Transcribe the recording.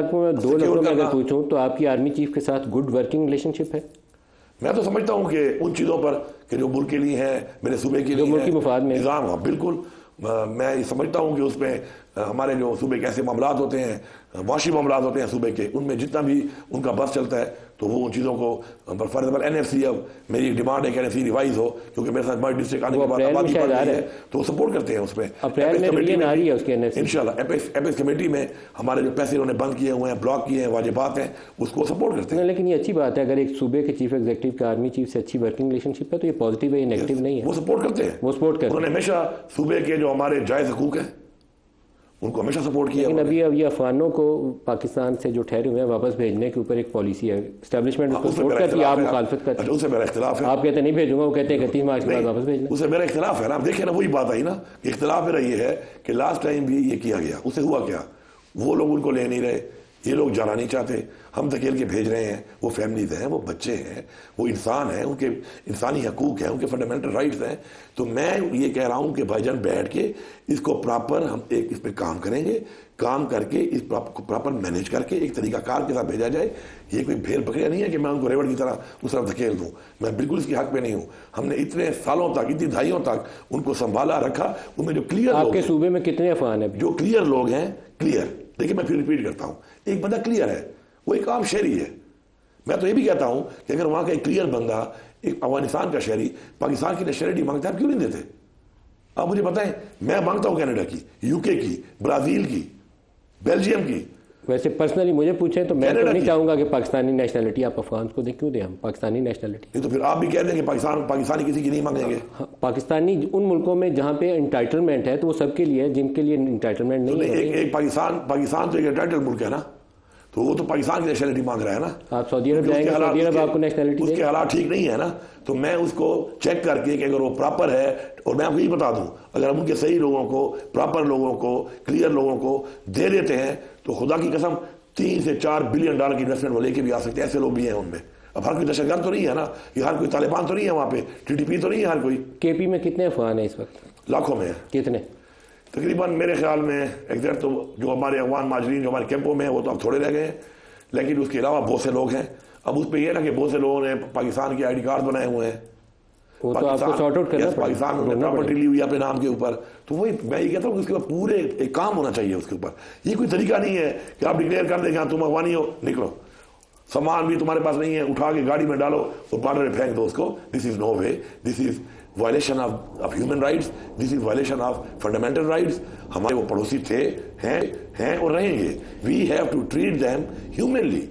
آپ کو دو لفظوں میں اگر پوچھوں تو آپ کی آرمی چیف کے ساتھ گڈ ورکنگ ریلیشن شپ ہے؟ میں تو سمجھتا ہوں کہ ان چیزوں پر کہ جو ملک کے لیے ہیں، میرے صوبے کے لیے ملکی مفاد میں نظام، بالکل میں یہ سمجھتا ہوں کہ اس میں ہمارے جو صوبے کے ایسے معاملات ہوتے ہیں، معاشی معاملات ہوتے ہیں صوبے کے، ان میں جتنا بھی ان کا بس چلتا ہے تو وہ ان چیزوں کو for example N F C, اب میری ڈیمانڈ ہے کہ این ایف سی ریوائز ہو، کیونکہ میرے ساتھ بڑی ڈسٹرکٹ آنے کے بعد آبادی بڑھ رہی ہے تو وہ سپورٹ کرتے ہیں اس میں انشاءاللہ ایپیکس کمیٹی میں ہمارے جو پیسے انہوں نے بند کیے ہوئے ہیں، بلاک کیے ہیں، واجبات ہیں، اس کو سپورٹ کرتے ہیں۔ لیکن یہ اچھی بات ہے، اگر ایک صوبے کے چیف ایگزیکٹو کا آرمی چیف سے اچھی ورکنگ ریلیشن شپ ہے تو یہ پازیٹیو ہے، یہ نیگیٹو نہیں ہے۔ وہ سپورٹ کرتے ہیں، انہوں نے ہمیشہ صوبے کے جو ہمارے جائز حقوق ہیں ان کو ہمیشہ سپورٹ کیا۔ لیکن ابھی افغانوں کو پاکستان سے جو ٹھہرے ہوئے ہیں واپس بھیجنے کے اوپر ایک پالیسی ہے، اسٹیبلشمنٹ اس کو سپورٹ کرتی ہے، آپ مخالفت کرتے ہیں۔ اس سے میرا اختلاف ہے، آپ کہتے ہیں نہیں بھیجوں گا، وہ کہتے ہیں 31 مارچ کے بعد واپس بھیجنا۔ اس سے میرا اختلاف ہے نا، دیکھیں نا وہی بات آئی نا کہ اختلاف میرا یہ ہے کہ لاسٹ ٹائم بھی یہ کیا گیا، اس سے ہوا کیا؟ وہ لوگ ان کو لے نہیں رہے، یہ لوگ جانا نہیں چاہتے، ہم دھکیل کے بھیج رہے ہیں۔ وہ فیملیز ہیں، وہ بچے ہیں، وہ انسان ہیں، ان کے انسانی حقوق ہیں، ان کے فنڈامنٹل رائٹس ہیں۔ تو میں یہ کہہ رہا ہوں کہ بھائی جان بیٹھ کے اس کو پراپر ہم ایک اس پہ کام کریں گے، کام کر کے اس پراپر مینیج کر کے ایک طریقہ کار کے ساتھ بھیجا جائے۔ یہ کوئی بھیڑ بکریاں نہیں ہے کہ میں ان کو ریوڑ کی طرح اس طرف دھکیل دوں، میں بالکل اس کے حق پہ نہیں ہوں۔ ہم نے اتنے سالوں تک، اتنی دہائیوں تک ان کو سنبھالا رکھا، ان میں جو کلیئر آپ کے صوبے میں کتنے افغان ہیں؟ جو کلیئر لوگ ہیں، کلیئر، دیکھیں میں پھر ریپیٹ کرتا ہوں، ایک بندہ کلیئر ہے، وہ ایک عام شہری ہے۔ میں تو یہ بھی کہتا ہوں کہ اگر وہاں کا ایک کلیئر بندہ، ایک افغانستان کا شہری پاکستان کی نیشنلٹی مانگتا ہے، آپ کیوں نہیں دیتے؟ آپ مجھے بتائیں، میں مانگتا ہوں کینیڈا کی، یو کے کی، برازیل کی، بیلجیم کی۔ ویسے پرسنلی مجھے پوچھیں تو میں تو نہیں چاہوں گا کہ پاکستانی نیشنلٹی آپ افغان کو دیں، کیوں دیں ہم پاکستانی نیشنلٹی؟ یہ تو پھر آپ بھی کہہ دیں کہ پاکستانی کسی کی نہیں مانگیں گے۔ پاکستانی ان ملکوں میں جہاں پہ انٹائٹلمنٹ ہے تو وہ سب کے لیے، جن کے لیے انٹائٹلمنٹ نہیں ہے۔ ایک پاکستان تو ایک انٹائٹل ملک ہے نا، تو وہ تو پاکستان کی نیشنلٹی مانگ رہا ہے نا۔ آپ سعودی عرب جائیں گے، سعودی عرب آپ کو نیشنلٹی اس کے حالات ٹھیک نہیں ہے نا، تو میں اس کو چیک کر کے کہ اگر وہ پراپر ہے، اور میں آپ کو یہ بتا دوں، اگر ہم ان کے صحیح لوگوں کو، پراپر لوگوں کو، کلیئر لوگوں کو دے دیتے ہیں تو خدا کی قسم 3 سے 4 بلین ڈالر کی انویسٹمنٹ وہ لے کے بھی آ سکتے ہیں۔ ایسے لوگ بھی ہیں ان میں۔ اب ہر کوئی دہشت گرد تو نہیں ہے نا، یہ ہر کوئی طالبان تو نہیں ہے وہاں پہ، ٹی ٹی پی تو نہیں ہے ہر کوئی۔ کے پی میں کتنے افغان ہیں اس وقت؟ لاکھوں میں ہیں۔ کتنے؟ تقریباً میرے خیال میں ایگزیکٹ تو جو ہمارے افغان مہاجرین جو ہمارے کیمپوں میں ہیں وہ تو اب تھوڑے رہ گئے ہیں، لیکن اس کے علاوہ بہت سے لوگ ہیں۔ اب اس پہ یہ نا کہ بہت سے لوگوں نے پاکستان کے آئی ڈی کارڈ بنائے ہوئے ہیں، وہ تو آپ کو سارٹ آؤٹ کرنا پڑے گا۔ پاکستان نے پراپرٹی لی ہوئی اپنے نام کے اوپر، تو وہی میں یہ کہتا ہوں کہ اس کے اوپر پورے ایک کام ہونا چاہیے اس کے اوپر۔ یہ کوئی طریقہ نہیں ہے کہ آپ ڈکلیئر کر دیں کہ تم افغانی ہو، نکلو، سامان بھی تمہارے پاس نہیں ہے، اٹھا کے گاڑی میں ڈالو اور بارڈر میں پھینک دو اس کو۔ This is no way, this is violation of human rights, this is violation of fundamental rights. ہمارے وہ پڑوسی تھے، ہیں اور رہیں گے۔ We have to treat them humanly.